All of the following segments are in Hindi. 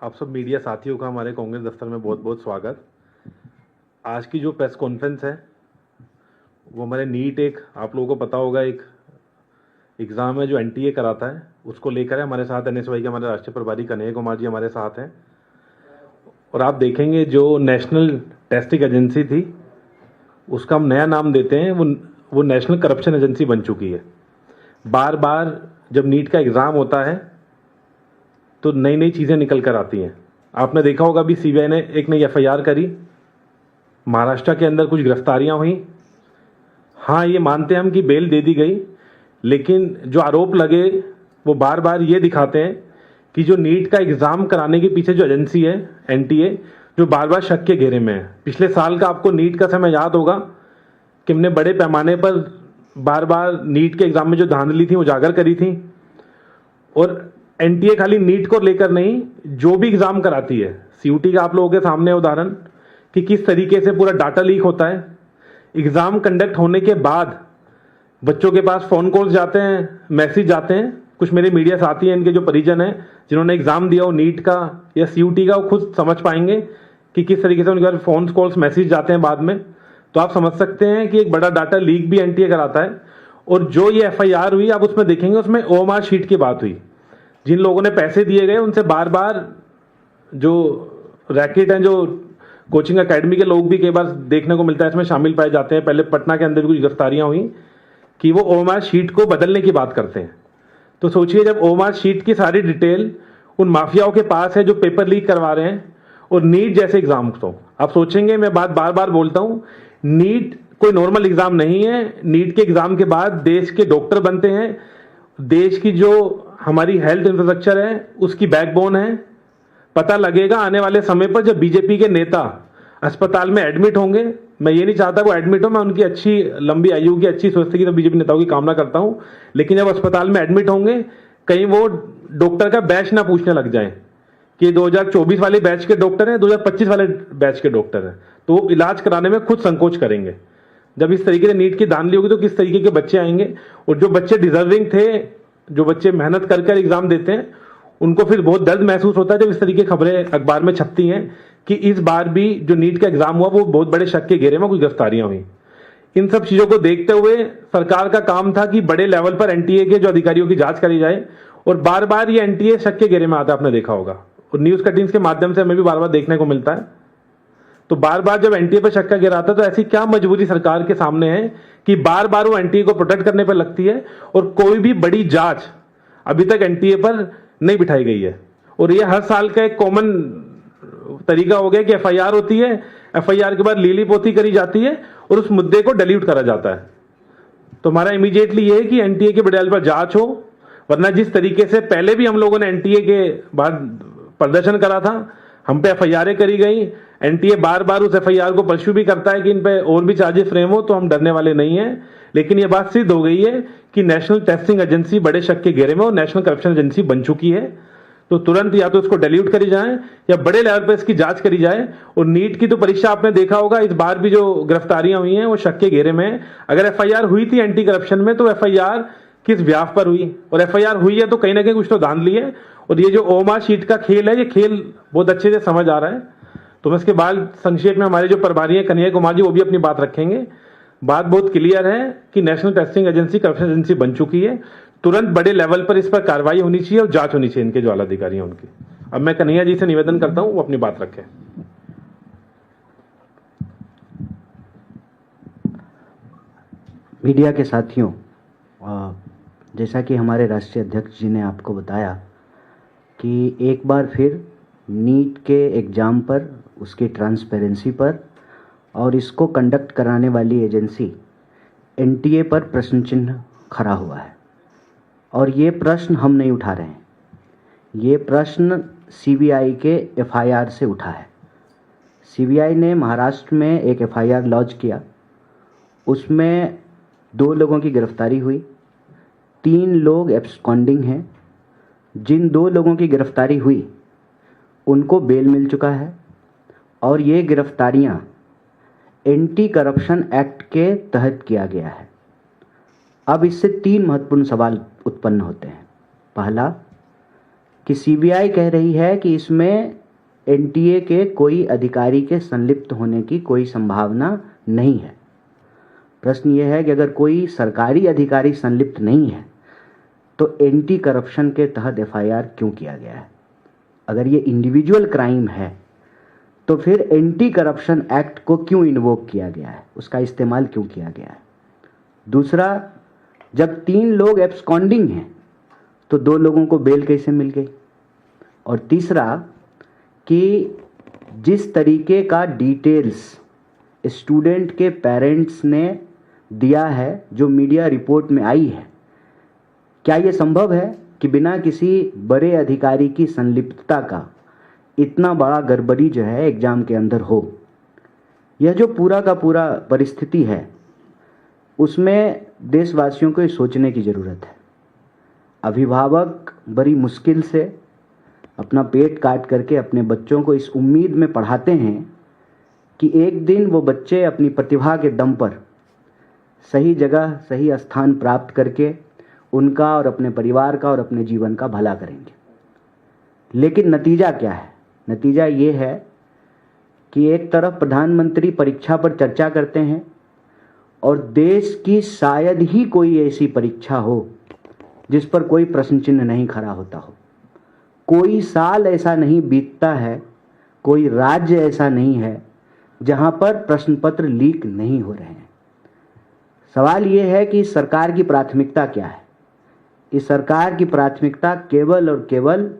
आप सब मीडिया साथियों का हमारे कांग्रेस दफ्तर में बहुत बहुत स्वागत। आज की जो प्रेस कॉन्फ्रेंस है वो हमारे नीट, एक आप लोगों को पता होगा, एक एग्ज़ाम है जो एनटीए कराता है, उसको लेकर है। हमारे साथ एनएसवाई के हमारे राष्ट्रीय प्रभारी कन्हैया कुमार जी हमारे साथ हैं। और आप देखेंगे जो नेशनल टेस्टिंग एजेंसी थी उसका हम नया नाम देते हैं, वो नेशनल करप्शन एजेंसी बन चुकी है। बार बार जब नीट का एग्ज़ाम होता है तो नई नई चीज़ें निकल कर आती हैं। आपने देखा होगा अभी सीबीआई ने एक नई एफआईआर करी, महाराष्ट्र के अंदर कुछ गिरफ्तारियां हुई। हाँ, ये मानते हैं हम कि बेल दे दी गई, लेकिन जो आरोप लगे वो बार बार ये दिखाते हैं कि जो नीट का एग्ज़ाम कराने के पीछे जो एजेंसी है एनटीए, जो बार बार शक के घेरे में है। पिछले साल का आपको नीट का समय याद होगा कि हमने बड़े पैमाने पर बार बार नीट के एग्ज़ाम में जो धांधली थी उजागर करी थी। और एनटीए खाली नीट को लेकर नहीं, जो भी एग्ज़ाम कराती है, सीयूटी का आप लोगों के सामने उदाहरण कि किस तरीके से पूरा डाटा लीक होता है। एग्ज़ाम कंडक्ट होने के बाद बच्चों के पास फ़ोन कॉल्स जाते हैं, मैसेज जाते हैं। कुछ मेरे मीडिया साथी हैं, इनके जो परिजन हैं जिन्होंने एग्ज़ाम दिया हो नीट का या सीयूटी का, वो खुद समझ पाएंगे कि किस तरीके से उनके पास फ़ोन कॉल्स मैसेज जाते हैं बाद में। तो आप समझ सकते हैं कि एक बड़ा डाटा लीक भी एनटीए कराता है। और जो ये एफआईआर हुई, आप उसमें देखेंगे उसमें ओएमआर शीट की बात हुई। जिन लोगों ने पैसे दिए गए उनसे बार बार जो रैकेट हैं, जो कोचिंग एकेडमी के लोग भी कई बार देखने को मिलता है इसमें शामिल पाए जाते हैं। पहले पटना के अंदर भी कुछ गिरफ्तारियां हुई कि वो ओएमआर शीट को बदलने की बात करते हैं। तो सोचिए, जब ओएमआर शीट की सारी डिटेल उन माफियाओं के पास है जो पेपर लीक करवा रहे हैं, और नीट जैसे एग्जाम को आप सोचेंगे, मैं बात बार बार बोलता हूं, नीट कोई नॉर्मल एग्जाम नहीं है। नीट के एग्जाम के बाद देश के डॉक्टर बनते हैं, देश की जो हमारी हेल्थ इंफ्रास्ट्रक्चर है उसकी बैकबोन है। पता लगेगा आने वाले समय पर जब बीजेपी के नेता अस्पताल में एडमिट होंगे। मैं ये नहीं चाहता वो एडमिट हो, मैं उनकी अच्छी लंबी आयु की, अच्छी स्वस्थ की तो बीजेपी नेताओं की कामना करता हूं, लेकिन जब अस्पताल में एडमिट होंगे कहीं वो डॉक्टर का बैच ना पूछने लग जाए कि 2024 वाले बैच के डॉक्टर हैं, 2025 वाले बैच के डॉक्टर हैं, तो वो इलाज कराने में खुद संकोच करेंगे। जब इस तरीके से नीट की धांधली होगी तो किस तरीके के बच्चे आएंगे। और जो बच्चे डिजर्विंग थे, जो बच्चे मेहनत कर कर एग्जाम देते हैं, उनको फिर बहुत दर्द महसूस होता है जब इस तरीके की खबरें अखबार में छपती हैं कि इस बार भी जो नीट का एग्जाम हुआ वो बहुत बड़े शक के घेरे में कुछ गिरफ्तारियां हुई। इन सब चीजों को देखते हुए सरकार का काम था कि बड़े लेवल पर एनटीए के जो अधिकारियों की जांच करी जाए। और बार बार ये एनटीए शक के घेरे में आता है, आपने देखा होगा, और न्यूज कटिंग्स के माध्यम से हमें भी बार बार देखने को मिलता है। तो बार बार जब एनटीए पर शक का घेरा आता है तो ऐसी क्या मजबूरी सरकार के सामने है कि बार बार वो एनटीए को प्रोटेक्ट करने पर लगती है, और कोई भी बड़ी जांच अभी तक एनटीए पर नहीं बिठाई गई है। और ये हर साल का एक कॉमन तरीका हो गया कि एफआईआर होती है, एफआईआर के बाद लीली पोती करी जाती है और उस मुद्दे को डिलीट करा जाता है। तो हमारा इमीडिएटली ये है कि एनटीए के बड़े लेवल पर जांच हो, वरना जिस तरीके से पहले भी हम लोगों ने एनटीए के बाद प्रदर्शन करा था, हम पे एफआईआर करी गई, एनटीए बार बार उस एफआईआर को परस्यू भी करता है कि इन पे और भी चार्जेस फ्रेम हो, तो हम डरने वाले नहीं हैं। लेकिन ये बात सिद्ध हो गई है कि नेशनल टेस्टिंग एजेंसी बड़े शक के घेरे में और नेशनल करप्शन एजेंसी बन चुकी है। तो तुरंत या तो इसको डिलीट करी जाए या बड़े लेवल पर इसकी जांच करी जाए। और नीट की तो परीक्षा आपने देखा होगा, इस बार भी जो गिरफ्तारियां हुई हैं वो शक के घेरे में है। अगर एफआईआर हुई थी एंटी करप्शन में तो एफआईआर किस व्याप पर हुई, और एफआईआर हुई है तो कहीं ना कहीं कुछ तो धांधली है। और ये जो ओएमआर शीट का खेल है, ये खेल बहुत अच्छे से समझ आ रहा है। तो मैं इसके बाद संक्षेप में हमारे जो प्रभारी हैं कन्हैया कुमार जी, वो भी अपनी बात रखेंगे। बात बहुत क्लियर है कि national testing agency corruption agency बन चुकी है। तुरंत बड़े लेवल पर इस पर कार्रवाई होनी चाहिए और जांच होनी चाहिए इनके जो आला अधिकारी हैं उनकी। अब मैं कन्हैया जी से निवेदन करता हूं वो अपनी बात रखें। मीडिया के साथियों, जैसा कि हमारे राष्ट्रीय अध्यक्ष जी ने आपको बताया कि एक बार फिर नीट के एग्ज़ाम पर, उसकी ट्रांसपेरेंसी पर और इसको कंडक्ट कराने वाली एजेंसी एनटीए पर प्रश्न चिन्ह खड़ा हुआ है। और ये प्रश्न हम नहीं उठा रहे हैं, ये प्रश्न सीबीआई के एफआईआर से उठा है। सीबीआई ने महाराष्ट्र में एक एफआईआर लॉन्च किया, उसमें 2 लोगों की गिरफ्तारी हुई, 3 लोग एब्सकॉन्डिंग हैं। जिन 2 लोगों की गिरफ्तारी हुई उनको बेल मिल चुका है, और ये गिरफ्तारियां एंटी करप्शन एक्ट के तहत किया गया है। अब इससे 3 महत्वपूर्ण सवाल उत्पन्न होते हैं। पहला, कि सीबीआई कह रही है कि इसमें एनटीए के कोई अधिकारी के संलिप्त होने की कोई संभावना नहीं है। प्रश्न यह है कि अगर कोई सरकारी अधिकारी संलिप्त नहीं है तो एंटी करप्शन के तहत एफआईआर क्यों किया गया है? अगर ये इंडिविजुअल क्राइम है तो फिर एंटी करप्शन एक्ट को क्यों इन्वोक किया गया है, उसका इस्तेमाल क्यों किया गया है? दूसरा, जब 3 लोग एब्सकॉन्डिंग हैं तो 2 लोगों को बेल कैसे मिल गई? और तीसरा कि जिस तरीके का डिटेल्स स्टूडेंट के पेरेंट्स ने दिया है, जो मीडिया रिपोर्ट में आई है, क्या ये संभव है कि बिना किसी बड़े अधिकारी की संलिप्तता का इतना बड़ा गड़बड़ी जो है एग्जाम के अंदर हो? यह जो पूरा का पूरा परिस्थिति है उसमें देशवासियों को ये सोचने की ज़रूरत है। अभिभावक बड़ी मुश्किल से अपना पेट काट करके अपने बच्चों को इस उम्मीद में पढ़ाते हैं कि एक दिन वो बच्चे अपनी प्रतिभा के दम पर सही जगह सही स्थान प्राप्त करके उनका और अपने परिवार का और अपने जीवन का भला करेंगे। लेकिन नतीजा क्या है? नतीजा ये है कि एक तरफ प्रधानमंत्री परीक्षा पर चर्चा करते हैं और देश की शायद ही कोई ऐसी परीक्षा हो जिस पर कोई प्रश्न चिन्ह नहीं खड़ा होता हो। कोई साल ऐसा नहीं बीतता है, कोई राज्य ऐसा नहीं है जहां पर प्रश्न पत्र लीक नहीं हो रहे हैं। सवाल ये है कि इस सरकार की प्राथमिकता क्या है? इस सरकार की प्राथमिकता केवल और केवल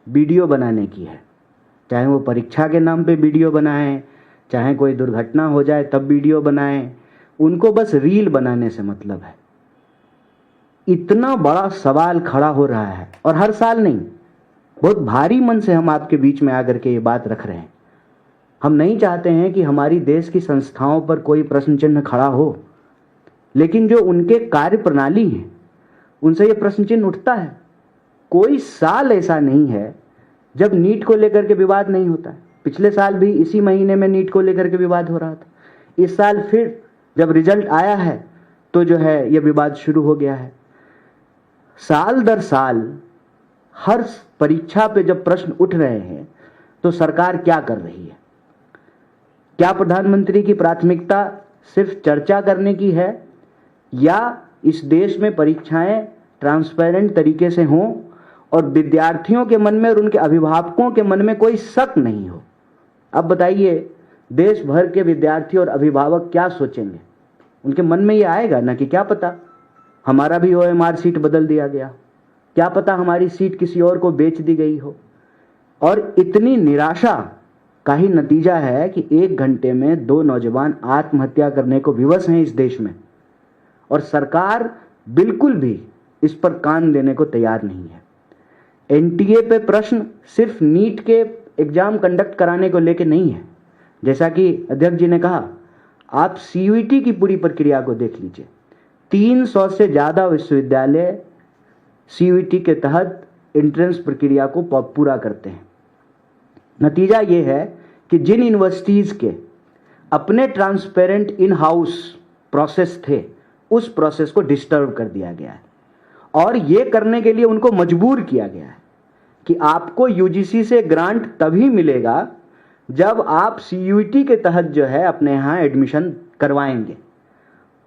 वीडियो बनाने की है। चाहे वो परीक्षा के नाम पे वीडियो बनाएं, चाहे कोई दुर्घटना हो जाए तब वीडियो बनाएं, उनको बस रील बनाने से मतलब है। इतना बड़ा सवाल खड़ा हो रहा है और हर साल नहीं, बहुत भारी मन से हम आपके बीच में आकर के ये बात रख रहे हैं। हम नहीं चाहते हैं कि हमारी देश की संस्थाओं पर कोई प्रश्न चिन्ह खड़ा हो, लेकिन जो उनके कार्य प्रणाली है उनसे ये प्रश्न चिन्ह उठता है। कोई साल ऐसा नहीं है जब नीट को लेकर के विवाद नहीं होता है। पिछले साल भी इसी महीने में नीट को लेकर के विवाद हो रहा था। इस साल फिर जब रिजल्ट आया है तो जो है ये विवाद शुरू हो गया है। साल दर साल हर परीक्षा पे जब प्रश्न उठ रहे हैं तो सरकार क्या कर रही है? क्या प्रधानमंत्री की प्राथमिकता सिर्फ चर्चा करने की है या इस देश में परीक्षाएं ट्रांसपेरेंट तरीके से हों और विद्यार्थियों के मन में और उनके अभिभावकों के मन में कोई शक नहीं हो? अब बताइए, देश भर के विद्यार्थी और अभिभावक क्या सोचेंगे? उनके मन में ये आएगा ना कि क्या पता हमारा भी ओएमआर सीट बदल दिया गया, क्या पता हमारी सीट किसी और को बेच दी गई हो। और इतनी निराशा का ही नतीजा है कि 1 घंटे में 2 नौजवान आत्महत्या करने को विवश हैं इस देश में, और सरकार बिल्कुल भी इस पर कान देने को तैयार नहीं है। एनटीए पे प्रश्न सिर्फ नीट के एग्जाम कंडक्ट कराने को लेके नहीं है। जैसा कि अध्यक्ष जी ने कहा, आप सीयूईटी की पूरी प्रक्रिया को देख लीजिए। 300 से ज़्यादा विश्वविद्यालय सीयूईटी के तहत एंट्रेंस प्रक्रिया को पूरा करते हैं। नतीजा ये है कि जिन यूनिवर्सिटीज़ के अपने ट्रांसपेरेंट इन हाउस प्रोसेस थे, उस प्रोसेस को डिस्टर्ब कर दिया गया है और ये करने के लिए उनको मजबूर किया गया है कि आपको यूजीसी से ग्रांट तभी मिलेगा जब आप सीयूईटी के तहत जो है अपने यहाँ एडमिशन करवाएंगे।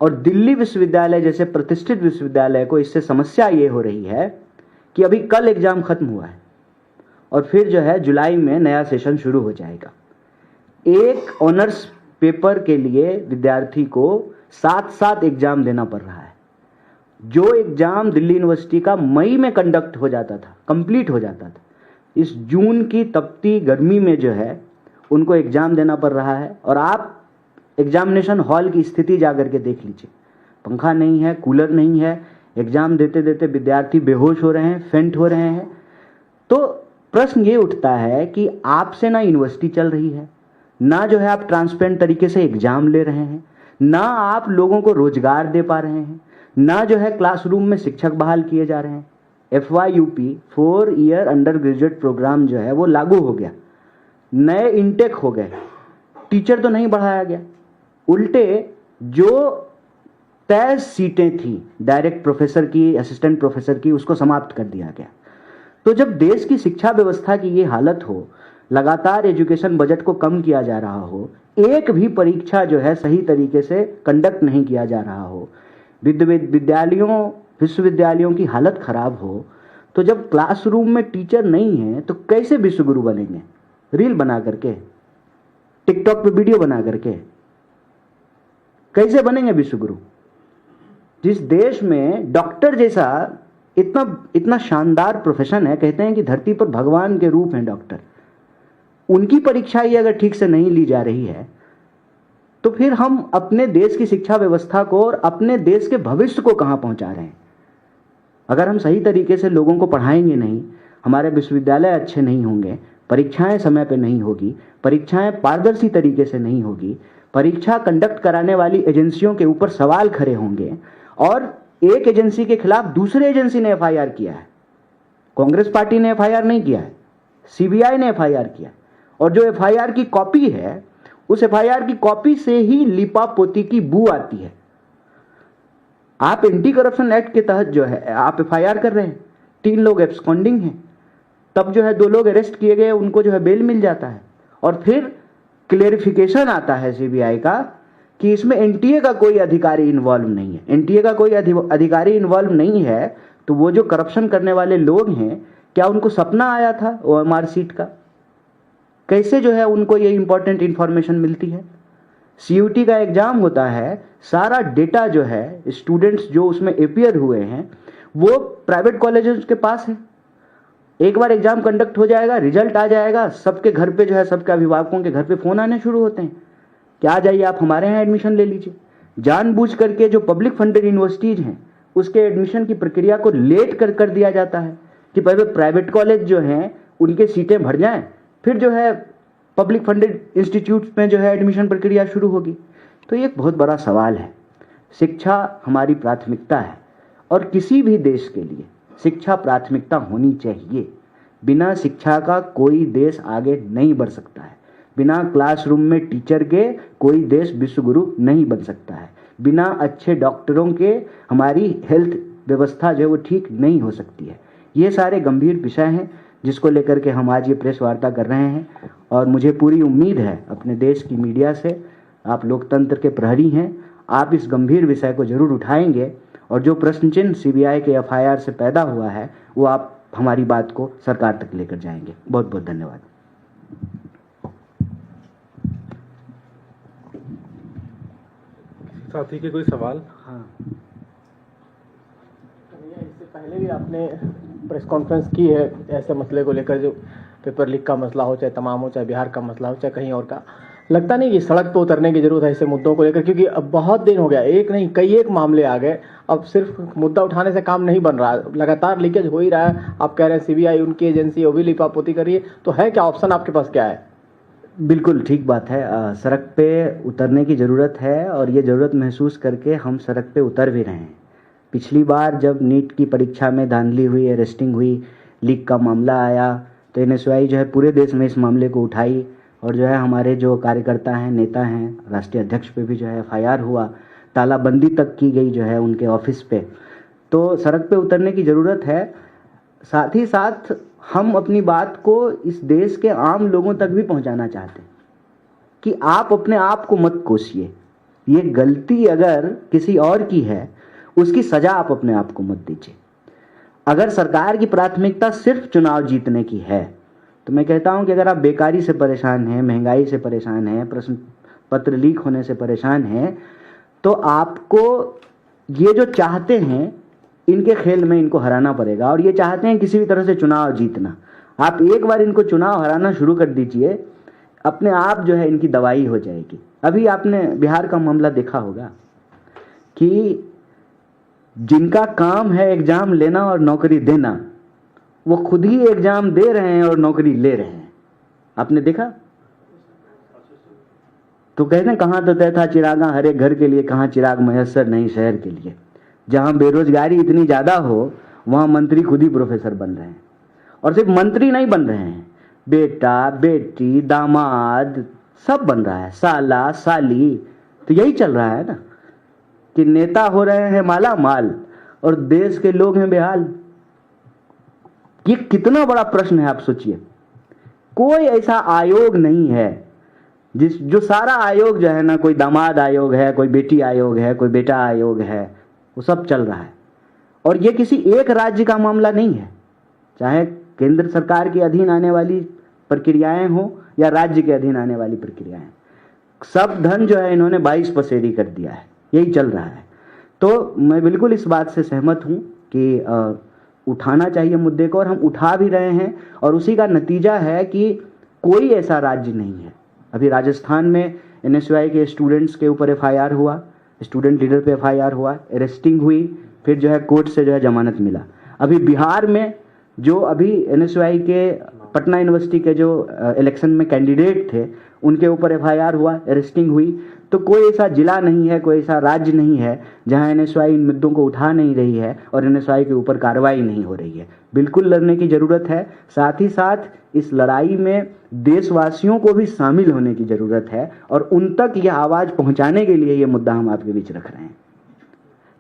और दिल्ली विश्वविद्यालय जैसे प्रतिष्ठित विश्वविद्यालय को इससे समस्या ये हो रही है कि अभी कल एग्ज़ाम ख़त्म हुआ है और फिर जो है जुलाई में नया सेशन शुरू हो जाएगा। एक ऑनर्स पेपर के लिए विद्यार्थी को 7 एग्ज़ाम देना पड़ रहा है। जो एग्ज़ाम दिल्ली यूनिवर्सिटी का मई में कंडक्ट हो जाता था, कंप्लीट हो जाता था, इस जून की तपती गर्मी में जो है उनको एग्ज़ाम देना पड़ रहा है। और आप एग्जामिनेशन हॉल की स्थिति जा कर के देख लीजिए, पंखा नहीं है, कूलर नहीं है, एग्ज़ाम देते देते विद्यार्थी बेहोश हो रहे हैं, फेंट हो रहे हैं। तो प्रश्न ये उठता है कि आपसे ना यूनिवर्सिटी चल रही है, ना जो है आप ट्रांसपेरेंट तरीके से एग्ज़ाम ले रहे हैं, ना आप लोगों को रोजगार दे पा रहे हैं, ना जो है क्लासरूम में शिक्षक बहाल किए जा रहे हैं। FYUP 4 year undergraduate programme जो है वो लागू हो गया, नए इनटेक हो गए, टीचर तो नहीं बढ़ाया गया, उल्टे जो तय सीटें थी डायरेक्ट प्रोफेसर की, असिस्टेंट प्रोफेसर की, उसको समाप्त कर दिया गया। तो जब देश की शिक्षा व्यवस्था की ये हालत हो, लगातार एजुकेशन बजट को कम किया जा रहा हो, एक भी परीक्षा जो है सही तरीके से कंडक्ट नहीं किया जा रहा हो, विश्वविद्यालयों की हालत खराब हो, तो जब क्लासरूम में टीचर नहीं है तो कैसे विश्वगुरु बनेंगे? रील बना करके, टिकटॉक पे वीडियो बना करके कैसे बनेंगे विश्वगुरु? जिस देश में डॉक्टर जैसा इतना शानदार प्रोफेशन है, कहते हैं कि धरती पर भगवान के रूप हैं डॉक्टर, उनकी परीक्षा ही अगर ठीक से नहीं ली जा रही है तो फिर हम अपने देश की शिक्षा व्यवस्था को और अपने देश के भविष्य को कहां पहुंचा रहे हैं? अगर हम सही तरीके से लोगों को पढ़ाएंगे नहीं, हमारे विश्वविद्यालय अच्छे नहीं होंगे, परीक्षाएं समय पे नहीं होगी, परीक्षाएं पारदर्शी तरीके से नहीं होगी, परीक्षा कंडक्ट कराने वाली एजेंसियों के ऊपर सवाल खड़े होंगे, और एक एजेंसी के खिलाफ दूसरे एजेंसी ने एफआईआर किया है, कांग्रेस पार्टी ने एफआईआर नहीं किया है, सीबीआई ने एफआईआर किया, और जो एफआईआर की कॉपी है उस एफआईआर की कॉपी से ही लिपापोती की बू आती है। आप एंटी करप्शन एक्ट के तहत जो है आप एफआईआर कर रहे हैं, 3 लोग एब्सकॉन्डिंग हैं, तब जो है 2 लोग अरेस्ट किए गए, उनको जो है बेल मिल जाता है, और फिर क्लेरिफिकेशन आता है सीबीआई का कि इसमें एनटीए का कोई अधिकारी इन्वॉल्व नहीं है। एनटीए का कोई अधिकारी इन्वॉल्व नहीं है तो वो जो करप्शन करने वाले लोग हैं, क्या उनको सपना आया था ओएमआर सीट का? कैसे जो है उनको ये इंपॉर्टेंट इंफॉर्मेशन मिलती है? सीयूटी का एग्जाम होता है, सारा डेटा जो है स्टूडेंट्स जो उसमें अपियर हुए हैं वो प्राइवेट कॉलेजेस के पास है। एक बार एग्जाम कंडक्ट हो जाएगा, रिजल्ट आ जाएगा, सबके घर पे जो है, सबके अभिभावकों के घर पे फोन आने शुरू होते हैं कि आ जाइए आप हमारे यहाँ एडमिशन ले लीजिए। जानबूझ करके जो पब्लिक फंडेड यूनिवर्सिटीज हैं उसके एडमिशन की प्रक्रिया को लेट कर दिया जाता है कि पहले प्राइवेट कॉलेज जो हैं उनके सीटें भर जाएं, फिर जो है पब्लिक फंडेड इंस्टीट्यूट में जो है एडमिशन प्रक्रिया शुरू होगी। तो ये एक बहुत बड़ा सवाल है। शिक्षा हमारी प्राथमिकता है और किसी भी देश के लिए शिक्षा प्राथमिकता होनी चाहिए। बिना शिक्षा का कोई देश आगे नहीं बढ़ सकता है। बिना क्लासरूम में टीचर के कोई देश विश्वगुरु नहीं बन सकता है। बिना अच्छे डॉक्टरों के हमारी हेल्थ व्यवस्था जो है वो ठीक नहीं हो सकती है। ये सारे गंभीर विषय हैं जिसको लेकर के हम आज ये प्रेस वार्ता कर रहे हैं, और मुझे पूरी उम्मीद है अपने देश की मीडिया से, आप लोकतंत्र के प्रहरी हैं, आप इस गंभीर विषय को जरूर उठाएंगे, और जो प्रश्न चिन्ह सीबीआई के एफआईआर से पैदा हुआ है वो आप हमारी बात को सरकार तक लेकर जाएंगे। बहुत बहुत धन्यवाद। साथी के कोई सवाल? हाँ, इससे पहले भी आपने प्रेस कॉन्फ्रेंस की है ऐसे मसले को लेकर, जो पेपर लीक का मसला हो, चाहे तमाम हो, चाहे बिहार का मसला हो, चाहे कहीं और का। लगता नहीं कि सड़क पर उतरने की जरूरत है ऐसे मुद्दों को लेकर, क्योंकि अब बहुत दिन हो गया, एक नहीं कई एक मामले आ गए, अब सिर्फ मुद्दा उठाने से काम नहीं बन रहा, लगातार लीकेज हो ही रहा है। आप कह रहे हैं सीबीआई उनकी एजेंसी वो भी लिपापोती कर रही है, तो है क्या ऑप्शन आपके पास, क्या है? बिल्कुल ठीक बात है। सड़क पे उतरने की ज़रूरत है और ये ज़रूरत महसूस करके हम सड़क पे उतर भी रहे हैं। पिछली बार जब नीट की परीक्षा में धांधली हुई, अरेस्टिंग हुई, लीक का मामला आया, तो एनएसयूआई जो है पूरे देश में इस मामले को उठाई, और जो है हमारे जो कार्यकर्ता हैं, नेता हैं, राष्ट्रीय अध्यक्ष पे भी जो है एफआईआर हुआ, तालाबंदी तक की गई जो है उनके ऑफिस पे। तो सड़क पे उतरने की ज़रूरत है। साथ ही साथ हम अपनी बात को इस देश के आम लोगों तक भी पहुंचाना चाहते हैं कि आप अपने आप को मत कोसिए। ये गलती अगर किसी और की है उसकी सजा आप अपने आप को मत दीजिए। अगर सरकार की प्राथमिकता सिर्फ चुनाव जीतने की है तो मैं कहता हूं कि अगर आप बेकारी से परेशान हैं, महंगाई से परेशान हैं, प्रश्न पत्र लीक होने से परेशान हैं, तो आपको ये जो चाहते हैं इनके खेल में इनको हराना पड़ेगा, और ये चाहते हैं किसी भी तरह से चुनाव जीतना। आप एक बार इनको चुनाव हराना शुरू कर दीजिए, अपने आप जो है इनकी दवाई हो जाएगी। अभी आपने बिहार का मामला देखा होगा कि जिनका काम है एग्जाम लेना और नौकरी देना, वो खुद ही एग्जाम दे रहे हैं और नौकरी ले रहे हैं। आपने देखा? तो कहते हैं कहाँ तो तय था चिरागा हर एक घर के लिए, कहाँ चिराग मयस्सर नहीं शहर के लिए। जहां बेरोजगारी इतनी ज्यादा हो वहां मंत्री खुद ही प्रोफेसर बन रहे हैं, और सिर्फ मंत्री नहीं बन रहे हैं, बेटा बेटी दामाद सब बन रहा है, साला साली। तो यही चल रहा है ना कि नेता हो रहे हैं माला माल और देश के लोग हैं बेहाल। ये कितना बड़ा प्रश्न है, आप सोचिए। कोई ऐसा आयोग नहीं है जो सारा आयोग जो है ना, कोई दामाद आयोग है, कोई बेटी आयोग है, कोई बेटा आयोग है, वो सब चल रहा है। और ये किसी एक राज्य का मामला नहीं है, चाहे केंद्र सरकार के अधीन आने वाली प्रक्रियाएं हो या राज्य के अधीन आने वाली प्रक्रियाएं, सब धन जो है इन्होंने 22 पसेरी कर दिया है, यही चल रहा है। तो मैं बिल्कुल इस बात से सहमत हूं कि उठाना चाहिए मुद्दे को, और हम उठा भी रहे हैं, और उसी का नतीजा है कि कोई ऐसा राज्य नहीं है। अभी राजस्थान में NSY के स्टूडेंट्स के ऊपर FIR हुआ, स्टूडेंट लीडर पे FIR हुआ, अरेस्टिंग हुई, फिर जो है कोर्ट से जो है जमानत मिला। अभी बिहार में जो अभी NSY के पटना यूनिवर्सिटी के जो इलेक्शन में कैंडिडेट थे, उनके ऊपर FIR हुआ, अरेस्टिंग हुई। तो कोई ऐसा जिला नहीं है, कोई ऐसा राज्य नहीं है जहां NSY इन मुद्दों को उठा नहीं रही है और NSY के ऊपर कार्रवाई नहीं हो रही है। बिल्कुल लड़ने की ज़रूरत है, साथ ही साथ इस लड़ाई में देशवासियों को भी शामिल होने की ज़रूरत है, और उन तक यह आवाज़ पहुंचाने के लिए ये मुद्दा हम आपके बीच रख रहे हैं।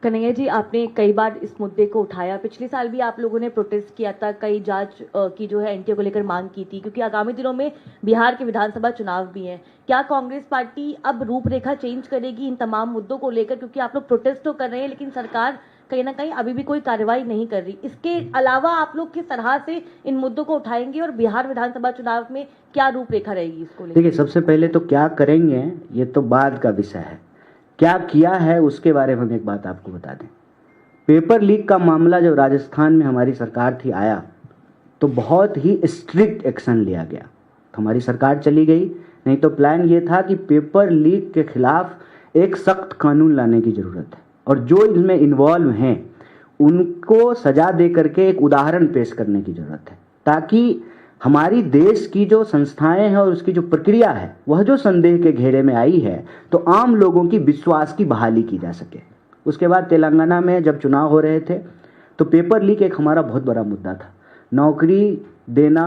कन्हैया जी, आपने कई बार इस मुद्दे को उठाया, पिछले साल भी आप लोगों ने प्रोटेस्ट किया था, कई जांच की जो है एनटीए को लेकर मांग की थी, क्योंकि आगामी दिनों में बिहार के विधानसभा चुनाव भी हैं। क्या कांग्रेस पार्टी अब रूपरेखा चेंज करेगी इन तमाम मुद्दों को लेकर, क्योंकि आप लोग प्रोटेस्ट तो कर रहे हैं लेकिन सरकार कहीं ना कहीं अभी भी कोई कार्रवाई नहीं कर रही। इसके अलावा आप लोग किस तरह से इन मुद्दों को उठाएंगे और बिहार विधानसभा चुनाव में क्या रूपरेखा रहेगी इसको लेकर? देखिए, सबसे पहले तो क्या करेंगे ये तो बाद का विषय है, क्या किया है उसके बारे में हम एक बात आपको बता दें। पेपर लीक का मामला जब राजस्थान में हमारी सरकार थी आया, तो बहुत ही स्ट्रिक्ट एक्शन लिया गया, तो हमारी सरकार चली गई। नहीं तो प्लान ये था कि पेपर लीक के खिलाफ एक सख्त कानून लाने की ज़रूरत है, और जो इसमें इन्वॉल्व हैं उनको सजा दे करके एक उदाहरण पेश करने की ज़रूरत है, ताकि हमारी देश की जो संस्थाएं हैं और उसकी जो प्रक्रिया है वह जो संदेह के घेरे में आई है, तो आम लोगों की विश्वास की बहाली की जा सके। उसके बाद तेलंगाना में जब चुनाव हो रहे थे तो पेपर लीक एक हमारा बहुत बड़ा मुद्दा था। नौकरी देना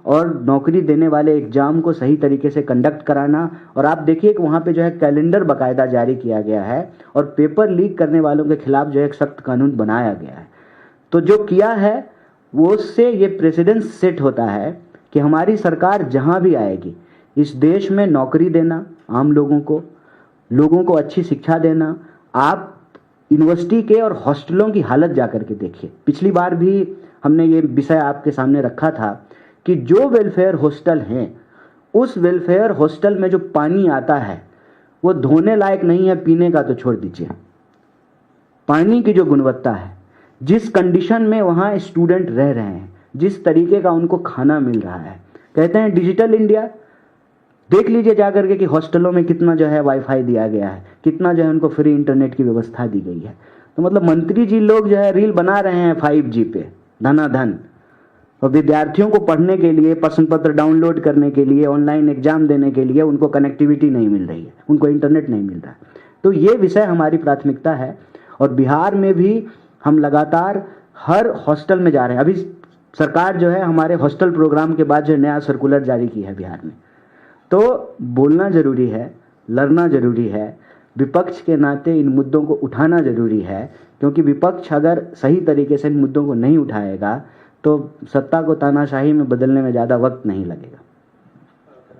और नौकरी देने वाले एग्जाम को सही तरीके से कंडक्ट कराना, और आप देखिए कि वहाँ पे जो है कैलेंडर बाकायदा जारी किया गया है, और पेपर लीक करने वालों के खिलाफ जो है एक सख्त कानून बनाया गया है। तो जो किया है वो उससे ये प्रेसिडेंस सेट होता है कि हमारी सरकार जहाँ भी आएगी इस देश में नौकरी देना, आम लोगों को अच्छी शिक्षा देना। आप यूनिवर्सिटी के और हॉस्टलों की हालत जा कर के देखिए, पिछली बार भी हमने ये विषय आपके सामने रखा था कि जो वेलफेयर हॉस्टल हैं, उस वेलफेयर हॉस्टल में जो पानी आता है वो धोने लायक नहीं है, पीने का तो छोड़ दीजिए। पानी की जो गुणवत्ता है, जिस कंडीशन में वहाँ स्टूडेंट रह रहे हैं, जिस तरीके का उनको खाना मिल रहा है, कहते हैं डिजिटल इंडिया। देख लीजिए जाकर के कि हॉस्टलों में कितना जो है वाईफाई दिया गया है, कितना जो है उनको फ्री इंटरनेट की व्यवस्था दी गई है। तो मतलब मंत्री जी लोग जो है रील बना रहे हैं 5G पे धनाधन, और विद्यार्थियों को पढ़ने के लिए, प्रश्न पत्र डाउनलोड करने के लिए, ऑनलाइन एग्जाम देने के लिए उनको कनेक्टिविटी नहीं मिल रही है, उनको इंटरनेट नहीं मिल रहा है। तो ये विषय हमारी प्राथमिकता है, और बिहार में भी हम लगातार हर हॉस्टल में जा रहे हैं। अभी सरकार जो है हमारे हॉस्टल प्रोग्राम के बाद जो नया सर्कुलर जारी की है बिहार में। तो बोलना ज़रूरी है, लड़ना ज़रूरी है, विपक्ष के नाते इन मुद्दों को उठाना ज़रूरी है, क्योंकि विपक्ष अगर सही तरीके से इन मुद्दों को नहीं उठाएगा तो सत्ता को तानाशाही में बदलने में ज़्यादा वक्त नहीं लगेगा।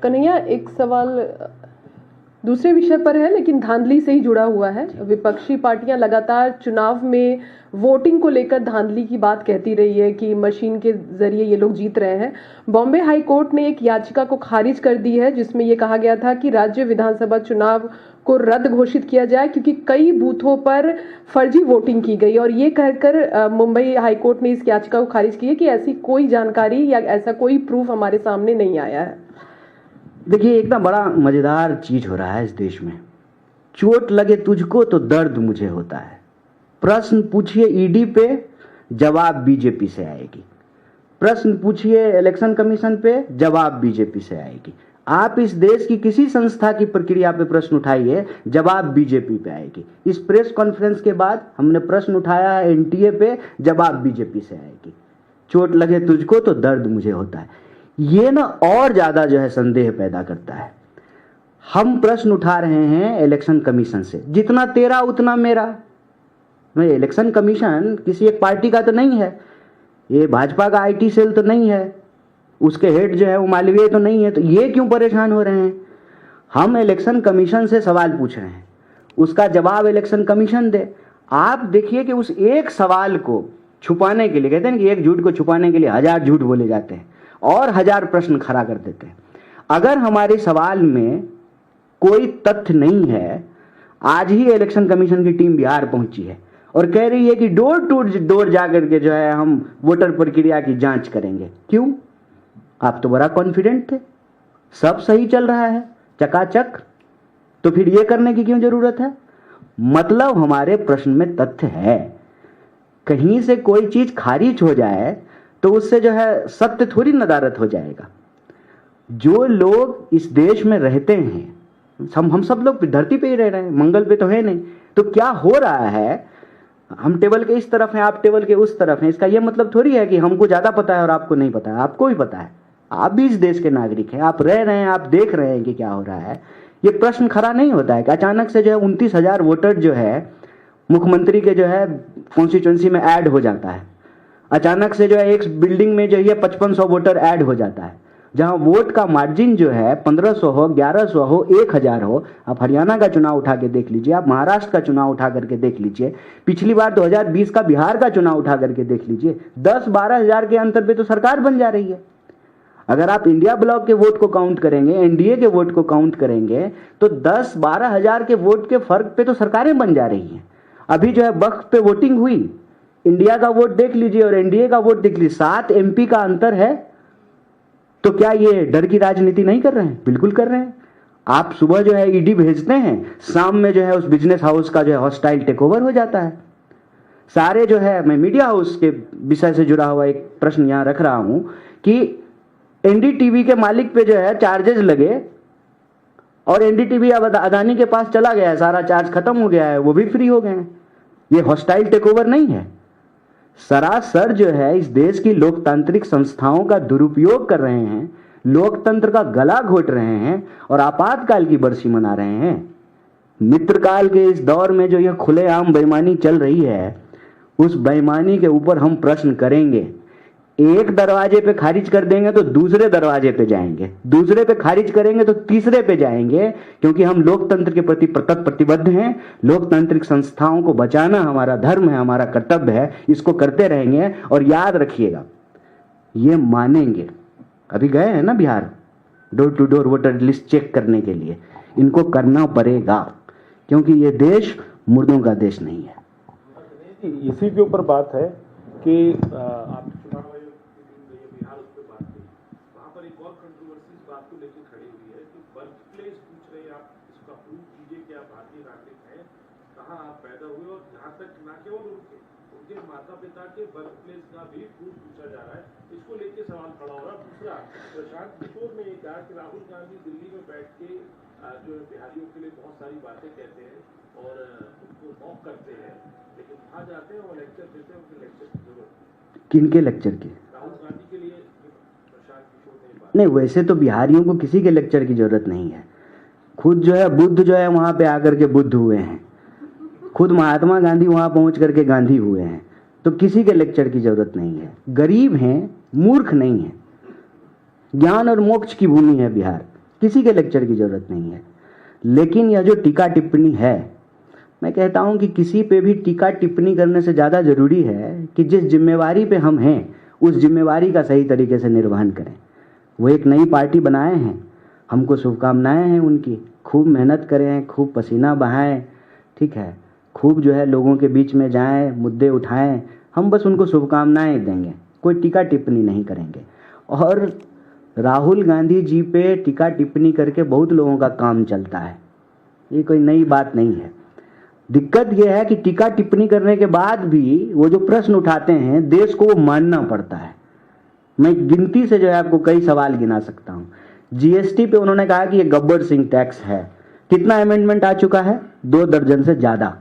कन्हैया, एक सवाल दूसरे विषय पर है लेकिन धांधली से ही जुड़ा हुआ है। विपक्षी पार्टियां लगातार चुनाव में वोटिंग को लेकर धांधली की बात कहती रही है कि मशीन के जरिए ये लोग जीत रहे हैं। बॉम्बे हाई कोर्ट ने एक याचिका को खारिज कर दी है जिसमें ये कहा गया था कि राज्य विधानसभा चुनाव को रद्द घोषित किया जाए क्योंकि कई बूथों पर फर्जी वोटिंग की गई, और ये कहकर मुंबई हाई कोर्ट ने इस याचिका को खारिज की है कि ऐसी कोई जानकारी या ऐसा कोई प्रूफ हमारे सामने नहीं आया है। देखिए, एक ना बड़ा मजेदार चीज हो रहा है इस देश में। चोट लगे तुझको तो दर्द मुझे होता है। प्रश्न पूछिए ईडी पे, जवाब बीजेपी से आएगी। प्रश्न पूछिए इलेक्शन कमीशन पे, जवाब बीजेपी से आएगी। आप इस देश की किसी संस्था की प्रक्रिया पे प्रश्न उठाइए, जवाब बीजेपी पे आएगी। इस प्रेस कॉन्फ्रेंस के बाद हमने प्रश्न उठाया है एनटीए पे, जवाब बीजेपी से आएगी। चोट लगे तुझको तो दर्द मुझे होता है। ये ना और ज्यादा जो है संदेह पैदा करता है। हम प्रश्न उठा रहे हैं इलेक्शन कमीशन से, जितना तेरा उतना मेरा। इलेक्शन कमीशन किसी एक पार्टी का तो नहीं है, ये भाजपा का आईटी सेल तो नहीं है, उसके हेड जो है वो मालवीय तो नहीं है, तो ये क्यों परेशान हो रहे हैं? हम इलेक्शन कमीशन से सवाल पूछ रहे हैं, उसका जवाब इलेक्शन कमीशन दे। आप देखिए कि उस एक सवाल को छुपाने के लिए, कहते हैं कि एक झूठ को छुपाने के लिए 1000 झूठ बोले जाते हैं और 1000 प्रश्न खड़ा कर देते हैं। अगर हमारे सवाल में कोई तथ्य नहीं है, आज ही इलेक्शन कमीशन की टीम बिहार पहुंची है और कह रही है कि डोर टू डोर जाकर के जो है हम वोटर प्रक्रिया की जांच करेंगे। क्यों? आप तो बड़ा कॉन्फिडेंट थे, सब सही चल रहा है चकाचक, तो फिर ये करने की क्यों जरूरत है? मतलब हमारे प्रश्न में तथ्य है। कहीं से कोई चीज खारिज हो जाए तो उससे जो है सत्य थोड़ी नदारत हो जाएगा। जो लोग इस देश में रहते हैं, हम सब लोग धरती पे ही रह रहे हैं, मंगल पे तो है नहीं, तो क्या हो रहा है? हम टेबल के इस तरफ हैं, आप टेबल के उस तरफ हैं, इसका यह मतलब थोड़ी है कि हमको ज्यादा पता है और आपको नहीं पता है। आपको भी पता है, आप भी इस देश के नागरिक हैं, आप रह रहे हैं, आप देख रहे हैं कि क्या हो रहा है। ये प्रश्न खड़ा नहीं होता है कि अचानक से जो है 29,000 वोटर जो है मुख्यमंत्री के जो है कॉन्स्टिट्यूंसी में ऐड हो जाता है। अचानक से जो है एक बिल्डिंग में जो है 5500 वोटर ऐड हो जाता है, जहां वोट का मार्जिन जो है 1500 हो, 1100 हो, 1000 हो। आप हरियाणा का चुनाव उठा के देख लीजिए, आप महाराष्ट्र का चुनाव उठा करके देख लीजिए, पिछली बार 2020 का बिहार का चुनाव उठा करके देख लीजिए, 10-12 हजार के अंतर पे तो सरकार बन जा रही है। अगर आप इंडिया ब्लॉक के वोट को काउंट करेंगे, एनडीए के वोट को काउंट करेंगे, तो 10-12 हजार के वोट के फर्क पे तो सरकारें बन जा रही हैं। अभी जो है वक्फ पे वोटिंग हुई, इंडिया का वोट देख लीजिए और एनडीए का वोट देख लीजिए, 7 MP का अंतर है। तो क्या ये डर की राजनीति नहीं कर रहे हैं? बिल्कुल कर रहे हैं। आप सुबह जो है ईडी भेजते हैं, शाम में जो है उस बिजनेस हाउस का जो है हॉस्टाइल टेक ओवर हो जाता है। सारे जो है, मैं मीडिया हाउस के विषय से जुड़ा हुआ एक प्रश्न यहां रख रहा हूं कि एनडीटीवी के मालिक पे जो है चार्जेस लगे और एनडीटीवी अब अदानी के पास चला गया है, सारा चार्ज खत्म हो गया है, वो भी फ्री हो गए हैं। ये हॉस्टाइल टेक ओवर नहीं है, सरासर जो है इस देश की लोकतांत्रिक संस्थाओं का दुरुपयोग कर रहे हैं, लोकतंत्र का गला घोट रहे हैं और आपातकाल की बरसी मना रहे हैं। मित्रकाल के इस दौर में जो यह खुलेआम बेईमानी चल रही है, उस बेईमानी के ऊपर हम प्रश्न करेंगे। एक दरवाजे पे खारिज कर देंगे तो दूसरे दरवाजे पे जाएंगे, दूसरे पे खारिज करेंगे तो तीसरे पे जाएंगे, क्योंकि हम लोकतंत्र के प्रति प्रतिबद्ध हैं। लोकतांत्रिक संस्थाओं को बचाना हमारा धर्म है, हमारा कर्तव्य है, इसको करते रहेंगे। और याद रखिएगा, ये मानेंगे, अभी गए हैं ना Bihar door to door voter list check करने के लिए, इनको करना पड़ेगा, क्योंकि ये देश मुर्दों का देश नहीं है। इसी के ऊपर बात है कि आप चुनाव आयोग की टीम गई है बिहार, उस पर बात की, वहाँ पर एक और कंट्रोवर्सी इस बात को लेकर खड़ी हुई है कि बर्थ प्लेस पूछ रहे हैं, आप इसका प्रूव कीजिए कि आप भारतीय नागरिक हैं, कहाँ आप पैदा हुए, और जहाँ तक ना केवल उनके माता पिता के बर्थ प्लेस का भी प्रूफ पूछा जा रहा है। इसको लेकर सवाल खड़ा हो रहा है। दूसरा, प्रशांत किशोर ने ये कहा कि राहुल गांधी दिल्ली में बैठ के जो बिहारियों के लिए बहुत सारी बातें कहते हैं और उनको मॉक करते हैं, लेकिन वहाँ जाते हैं और लेक्चर देते हैं, उनके लेक्चर की जरूरत। किनके लेक्चर की? राहुल गांधी के लिए प्रशांत किशोर ने बात। नहीं, वैसे तो बिहारियों को किसी के लेक्चर की जरूरत नहीं है। खुद जो है बुद्ध जो है वहां पे आकर के बुद्ध हुए हैं, खुद महात्मा गांधी वहां पहुंच करके गांधी हुए हैं, तो किसी के लेक्चर की जरूरत नहीं है। गरीब हैं, मूर्ख नहीं है, ज्ञान और मोक्ष की भूमि है बिहार, किसी के लेक्चर की जरूरत नहीं है। लेकिन यह जो टीका टिप्पणी है, मैं कहता हूं कि किसी पे भी टीका टिप्पणी करने से ज़्यादा जरूरी है कि जिस जिम्मेवारी पे हम हैं उस जिम्मेवारी का सही तरीके से निर्वहन करें। वो एक नई पार्टी बनाए हैं, हमको शुभकामनाएं हैं उनकी, खूब मेहनत करें, खूब पसीना बहाएं, ठीक है, खूब जो है लोगों के बीच में जाएं, मुद्दे उठाएं, हम बस उनको शुभकामनाएं देंगे, कोई टीका टिप्पणी नहीं करेंगे। और राहुल गांधी जी पे टीका टिप्पणी करके बहुत लोगों का काम चलता है, ये कोई नई बात नहीं है। दिक्कत यह है कि टीका टिप्पणी करने के बाद भी वो जो प्रश्न उठाते हैं देश को वो मानना पड़ता है। मैं गिनती से जो है आपको कई सवाल गिना सकता हूँ। जीएसटी पे उन्होंने कहा कि ये गब्बर सिंह टैक्स है, कितना अमेंडमेंट आ चुका है? 2 दर्जन से ज़्यादा।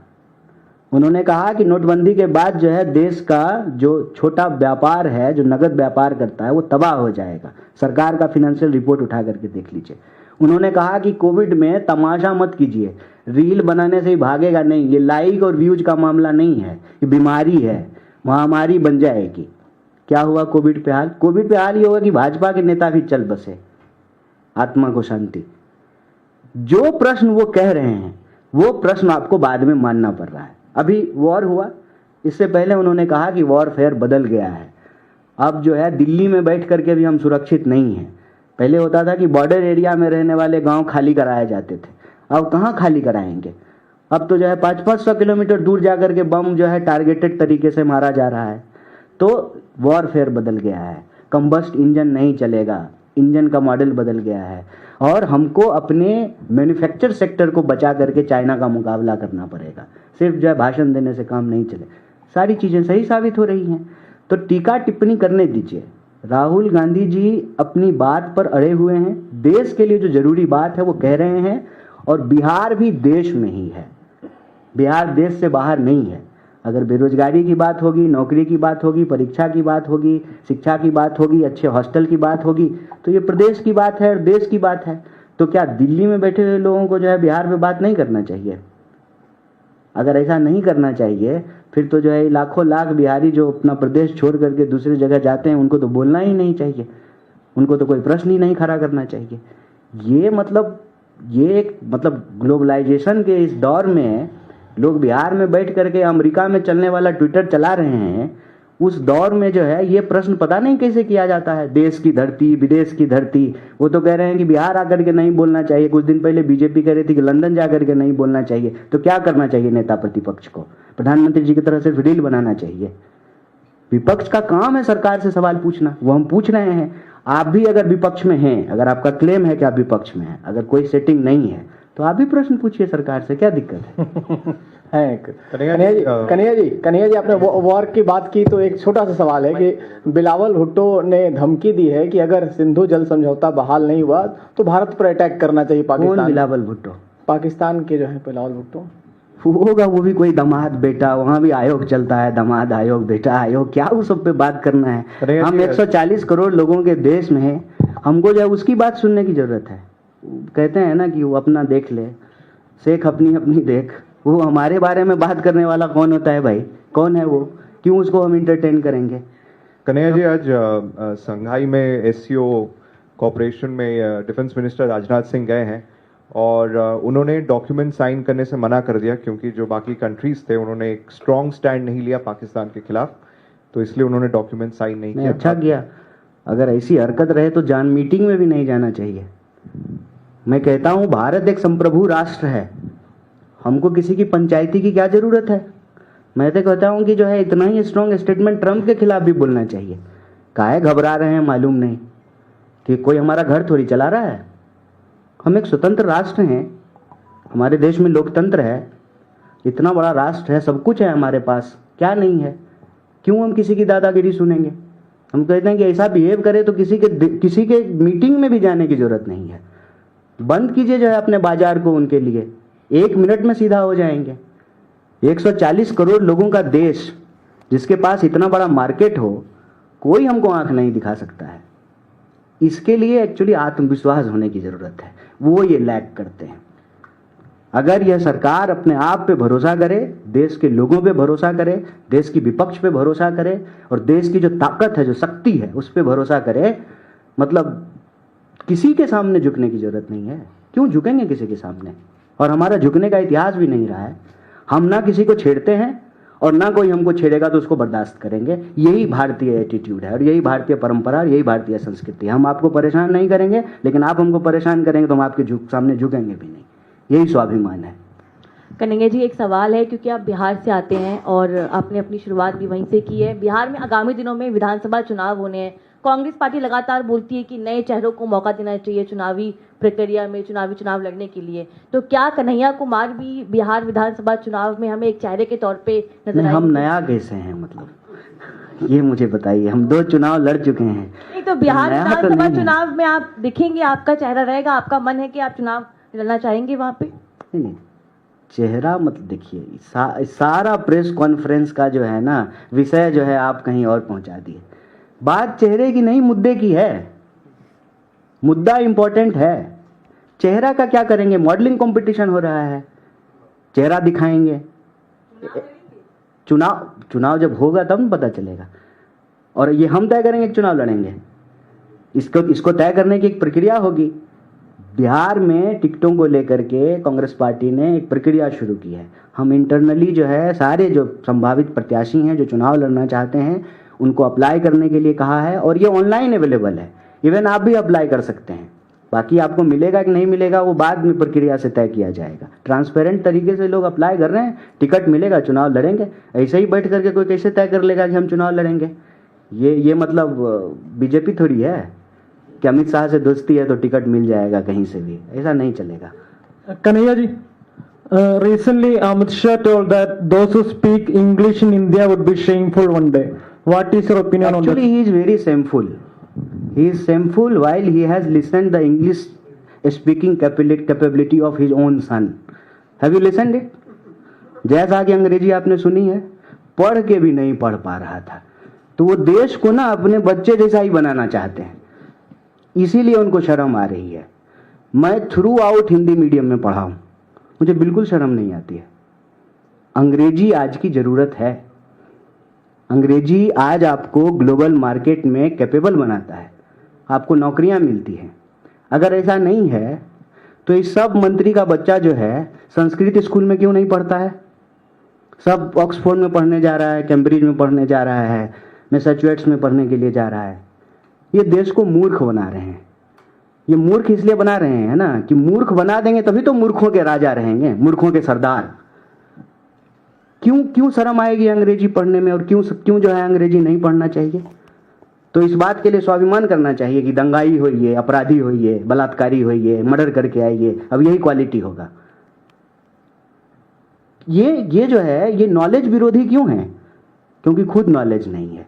उन्होंने कहा कि नोटबंदी के बाद जो है देश का जो छोटा व्यापार है, जो नगद व्यापार करता है, वो तबाह हो जाएगा। सरकार का फिनेंशियल रिपोर्ट उठा करके देख लीजिए। उन्होंने कहा कि कोविड में तमाशा मत कीजिए, रील बनाने से ही भागेगा नहीं, ये लाइक और व्यूज का मामला नहीं है, ये बीमारी है, महामारी बन जाएगी। क्या हुआ कोविड पे हाल? कोविड पे हाल ये होगा कि भाजपा के नेता भी चल बसे, आत्मा को शांति। जो प्रश्न वो कह रहे हैं वो प्रश्न आपको बाद में मानना पड़ रहा है। अभी वॉर हुआ, इससे पहले उन्होंने कहा कि वॉरफेयर बदल गया है। अब जो है दिल्ली में बैठ करके भी हम सुरक्षित नहीं हैं। पहले होता था कि बॉर्डर एरिया में रहने वाले गांव खाली कराए जाते थे, अब कहाँ खाली कराएंगे? अब तो जो है 500-500 किलोमीटर दूर जाकर के बम जो है टारगेटेड तरीके से मारा जा रहा है। तो वॉरफेयर बदल गया है, कंबस्ट इंजन नहीं चलेगा, इंजन का मॉडल बदल गया है और हमको अपने मैन्युफैक्चर सेक्टर को बचा करके चाइना का मुकाबला करना पड़ेगा। सिर्फ जो है भाषण देने से काम नहीं चले, सारी चीज़ें सही साबित हो रही हैं। तो टीका टिप्पणी करने दीजिए। राहुल गांधी जी अपनी बात पर अड़े हुए हैं, देश के लिए जो जरूरी बात है वो कह रहे हैं और बिहार भी देश में ही है, बिहार देश से बाहर नहीं है। अगर बेरोजगारी की बात होगी, नौकरी की बात होगी, परीक्षा की बात होगी, शिक्षा की बात होगी, अच्छे हॉस्टल की बात होगी, तो ये प्रदेश की बात है और देश की बात है। तो क्या दिल्ली में बैठे हुए लोगों को जो है बिहार में बात नहीं करना चाहिए? अगर ऐसा नहीं करना चाहिए फिर तो जो है लाखों लाख बिहारी जो अपना प्रदेश छोड़ करके दूसरी जगह जाते हैं उनको तो बोलना ही नहीं चाहिए, उनको तो कोई प्रश्न ही नहीं खड़ा करना चाहिए। ये एक ग्लोबलाइजेशन के इस दौर में लोग बिहार में बैठ करके अमेरिका में चलने वाला ट्विटर चला रहे हैं। उस दौर में जो है ये प्रश्न पता नहीं कैसे किया जाता है, देश की धरती विदेश की धरती। वो तो कह रहे हैं कि बिहार आकर के नहीं बोलना चाहिए। कुछ दिन पहले बीजेपी कह रही थी कि लंदन जाकर के नहीं बोलना चाहिए। तो क्या करना चाहिए नेता प्रतिपक्ष को? प्रधानमंत्री जी की तरह सिर्फ रील बनाना चाहिए? विपक्ष का काम है सरकार से सवाल पूछना, वो हम पूछ रहे हैं। आप भी अगर विपक्ष में हैं, अगर आपका क्लेम है कि आप विपक्ष में हैं, अगर कोई सेटिंग नहीं है तो आप भी प्रश्न पूछिए सरकार से, क्या दिक्कत है? कन्हैया जी आपने वॉर की बात की तो एक छोटा सा सवाल है कि बिलावल भुट्टो ने धमकी दी है कि अगर सिंधु जल समझौता बहाल नहीं हुआ तो भारत पर अटैक करना चाहिए पाकिस्तान। कौन बिलावल भुट्टो? पाकिस्तान के जो है बिलावल भुट्टो होगा, वो भी कोई दामाद बेटा, वहां भी आयोग चलता है, दामाद आयोग बेटा आयोग, क्या उस सब पे बात करना है? हम 140 करोड़ लोगों के देश में हैं, हमको जो है उसकी बात सुनने की जरूरत है। कहते हैं ना कि वो अपना देख ले, शेख अपनी अपनी देख। वो हमारे बारे में बात करने वाला कौन होता है भाई? कौन है वो? क्यों उसको हम इंटरटेन करेंगे? कन्हैया जी, आज संघाई में एससीओ कॉपरेशन में डिफेंस मिनिस्टर राजनाथ सिंह गए हैं और उन्होंने डॉक्यूमेंट साइन करने से मना कर दिया क्योंकि जो बाकी कंट्रीज थे उन्होंने एक स्ट्रॉन्ग स्टैंड नहीं लिया पाकिस्तान के खिलाफ, तो इसलिए उन्होंने डॉक्यूमेंट साइन नहीं किया। अच्छा किया। अगर ऐसी हरकत रहे तो मीटिंग में भी नहीं जाना चाहिए। मैं कहता हूं भारत एक संप्रभु राष्ट्र है, हमको किसी की पंचायती की क्या जरूरत है? मैं तो कहता हूं कि जो है इतना ही स्ट्रॉन्ग स्टेटमेंट ट्रंप के खिलाफ भी बोलना चाहिए। काहे घबरा रहे हैं मालूम नहीं कि कोई हमारा घर थोड़ी चला रहा है। हम एक स्वतंत्र राष्ट्र हैं, हमारे देश में लोकतंत्र है, इतना बड़ा राष्ट्र है, सब कुछ है हमारे पास, क्या नहीं है? क्यों हम किसी की दादागिरी सुनेंगे? हम कहते हैं कि ऐसा बिहेव करे तो किसी के मीटिंग में भी जाने की जरूरत नहीं है। बंद कीजिए जो है अपने बाजार को उनके लिए, 1 मिनट में सीधा हो जाएंगे। 140 करोड़ लोगों का देश जिसके पास इतना बड़ा मार्केट हो, कोई हमको आंख नहीं दिखा सकता है। इसके लिए एक्चुअली आत्मविश्वास होने की जरूरत है, वो ये लैक करते हैं। अगर यह सरकार अपने आप पे भरोसा करे, देश के लोगों पे भरोसा करे, देश की विपक्ष पे भरोसा करे और देश की जो ताकत है, जो शक्ति है, उस पे भरोसा करे, मतलब किसी के सामने झुकने की जरूरत नहीं है। क्यों झुकेंगे किसी के सामने? और हमारा झुकने का इतिहास भी नहीं रहा है। हम ना किसी को छेड़ते हैं और ना कोई हमको छेड़ेगा तो उसको बर्दाश्त करेंगे। यही भारतीय एटीट्यूड है और यही भारतीय परंपरा और यही भारतीय संस्कृति है। हम आपको परेशान नहीं करेंगे, लेकिन आप हमको परेशान करेंगे तो हम आपके सामने झुकेंगे भी नहीं। यही स्वाभिमान है। कन्हैया जी, एक सवाल है, क्योंकि आप बिहार से आते हैं और आपने अपनी शुरुआत भी वहीं से की है। बिहार में आगामी दिनों में विधानसभा चुनाव होने हैं। कांग्रेस पार्टी लगातार बोलती है कि नए चेहरों को मौका देना चाहिए चुनावी प्रक्रिया में, चुनाव लड़ने के लिए। तो क्या कन्हैया कुमार भी बिहार विधानसभा चुनाव में हमें एक चेहरे के तौर पे नजर आएंगे? हम नया कैसे हैं, मतलब ये मुझे बताइए। हम 2 चुनाव लड़ चुके हैं। नहीं तो बिहार विधानसभा चुनाव में आप दिखेंगे, आपका चेहरा रहेगा, आपका मन है कि आप चुनाव लड़ना चाहेंगे वहां पे? नहीं, चेहरा मत देखिए। सारा प्रेस कॉन्फ्रेंस का जो है ना विषय जो है आप कहीं और पहुंचा दिए। बात चेहरे की नहीं, मुद्दे की है। मुद्दा इंपॉर्टेंट है। चेहरा का क्या करेंगे? मॉडलिंग कंपटीशन हो रहा है, चेहरा दिखाएंगे। चुनाव जब होगा तब पता चलेगा। और ये हम तय करेंगे कि चुनाव लड़ेंगे? इसको तय करने की एक प्रक्रिया होगी। बिहार में टिकटों को लेकर के कांग्रेस पार्टी ने एक प्रक्रिया शुरू की है। हम इंटरनली जो है सारे जो संभावित प्रत्याशी हैं जो चुनाव लड़ना चाहते हैं उनको अप्लाई करने के लिए कहा है, और ये ऑनलाइन अवेलेबल है। इवन आप भी अप्लाई कर सकते हैं। बाकी आपको मिलेगा कि नहीं मिलेगा वो बाद में प्रक्रिया से तय किया जाएगा। ट्रांसपेरेंट तरीके से लोग अप्लाई कर रहे हैं, टिकट मिलेगा, चुनाव लड़ेंगे। ऐसे ही बैठ करके कोई कैसे तय कर लेगा कि हम चुनाव लड़ेंगे? ये मतलब बीजेपी थोड़ी है कि अमित शाह से दोस्ती है तो टिकट मिल जाएगा कहीं से भी, ऐसा नहीं चलेगा। Kanaya ji, recently Amit Shah told that those who speak English in India would be shameful one day. What is your opinion on that? Actually, he is very shameful. He is shameful while he has listened the English speaking capability of his own son. Have you listened it? जैसा कि अंग्रेजी आपने सुनी है, पढ़ के भी नहीं पढ़ पा रहा था। तो वो देश को ना अपने बच्चे जैसा ही बनाना चाहते हैं, इसीलिए उनको शर्म आ रही है। मैं थ्रू आउट हिंदी मीडियम में पढ़ा हूँ, मुझे बिल्कुल शर्म नहीं आती है। अंग्रेजी आज की ज़रूरत है। अंग्रेजी आज आपको ग्लोबल मार्केट में कैपेबल बनाता है, आपको नौकरियां मिलती हैं। अगर ऐसा नहीं है तो इस सब मंत्री का बच्चा जो है संस्कृत स्कूल में क्यों नहीं पढ़ता है? सब ऑक्सफोर्ड में पढ़ने जा रहा है, कैम्ब्रिज में पढ़ने जा रहा है, मैसाचुसेट्स में पढ़ने के लिए जा रहा है। ये देश को मूर्ख बना रहे हैं। ये मूर्ख इसलिए बना रहे हैं ना कि मूर्ख बना देंगे तभी तो मूर्खों के राजा रहेंगे, मूर्खों के सरदार। क्यों शर्म आएगी अंग्रेजी पढ़ने में, और क्यों जो है अंग्रेजी नहीं पढ़ना चाहिए? तो इस बात के लिए स्वाभिमान करना चाहिए कि दंगाई होइए, अपराधी होइए, बलात्कारी होइए, मर्डर करके आइए, अब यही क्वालिटी होगा। ये जो है ये नॉलेज विरोधी क्यों है? क्योंकि खुद नॉलेज नहीं है।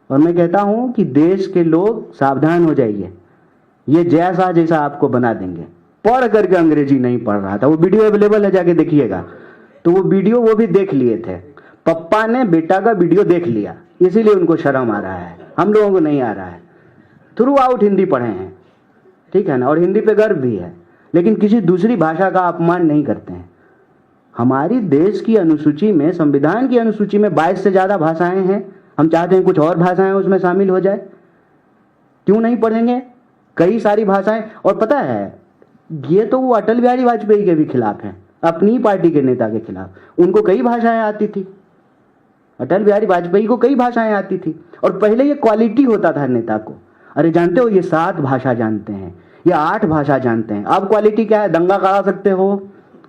और मैं कहता हूं कि देश के लोग सावधान हो जाइए, ये जैसा आपको बना देंगे। पढ़ करके अंग्रेजी नहीं पढ़ रहा था, वो वीडियो अवेलेबल है, जाके देखिएगा। तो वो वीडियो वो भी देख लिए थे, पप्पा ने बेटा का वीडियो देख लिया, इसीलिए उनको शर्म आ रहा है, हम लोगों को नहीं आ रहा है। थ्रू आउट हिंदी पढ़े हैं, ठीक है ना, और हिंदी पे गर्व भी है, लेकिन किसी दूसरी भाषा का अपमान नहीं करते हैं। हमारी देश की अनुसूची में, संविधान की अनुसूची में 22 से ज़्यादा भाषाएं हैं। हम चाहते हैं कुछ और भाषाएं उसमें शामिल हो जाए, क्यों नहीं पढ़ेंगे? कई सारी भाषाएं। और पता है ये तो वो अटल बिहारी वाजपेयी के भी खिलाफ हैं, अपनी पार्टी के नेता के खिलाफ। उनको कई भाषाएं आती थी, अटल बिहारी वाजपेयी को कई भाषाएं आती थी, और पहले ये क्वालिटी होता था नेता को। अरे जानते हो ये 7 भाषा जानते हैं, ये 8 भाषा जानते हैं। अब क्वालिटी क्या है? दंगा करा सकते हो,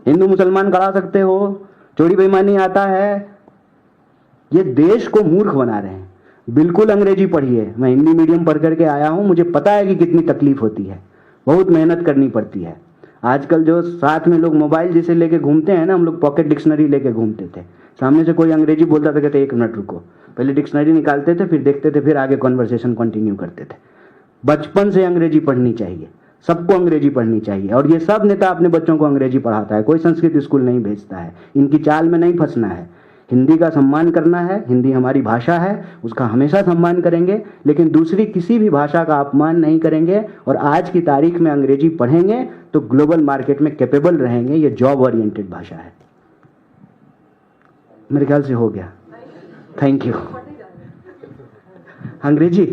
हिंदू मुसलमान करा सकते हो, चोरी बेईमानी आता है। ये देश को मूर्ख बना रहे हैं। बिल्कुल अंग्रेजी पढ़िए। मैं हिंदी मीडियम पढ़ करके आया हूँ, मुझे पता है कि कितनी तकलीफ होती है, बहुत मेहनत करनी पड़ती है। आजकल जो साथ में लोग मोबाइल जैसे लेके घूमते हैं ना, हम लोग पॉकेट डिक्शनरी लेके घूमते थे। सामने से कोई अंग्रेजी बोलता था, कहते 1 मिनट रुको, पहले डिक्शनरी निकालते थे, फिर देखते थे, फिर आगे कॉन्वर्सेशन कंटिन्यू करते थे। बचपन से अंग्रेजी पढ़नी चाहिए, सबको अंग्रेजी पढ़नी चाहिए। और ये सब नेता अपने बच्चों को अंग्रेजी पढ़ाता है, कोई संस्कृत स्कूल नहीं भेजता है। इनकी चाल में नहीं फंसना है। हिंदी का सम्मान करना है, हिंदी हमारी भाषा है, उसका हमेशा सम्मान करेंगे, लेकिन दूसरी किसी भी भाषा का अपमान नहीं करेंगे। और आज की तारीख में अंग्रेजी पढ़ेंगे तो ग्लोबल मार्केट में कैपेबल रहेंगे। ये जॉब ओरिएंटेड भाषा है। मेरे ख्याल से हो गया, थैंक यू। अंग्रेजी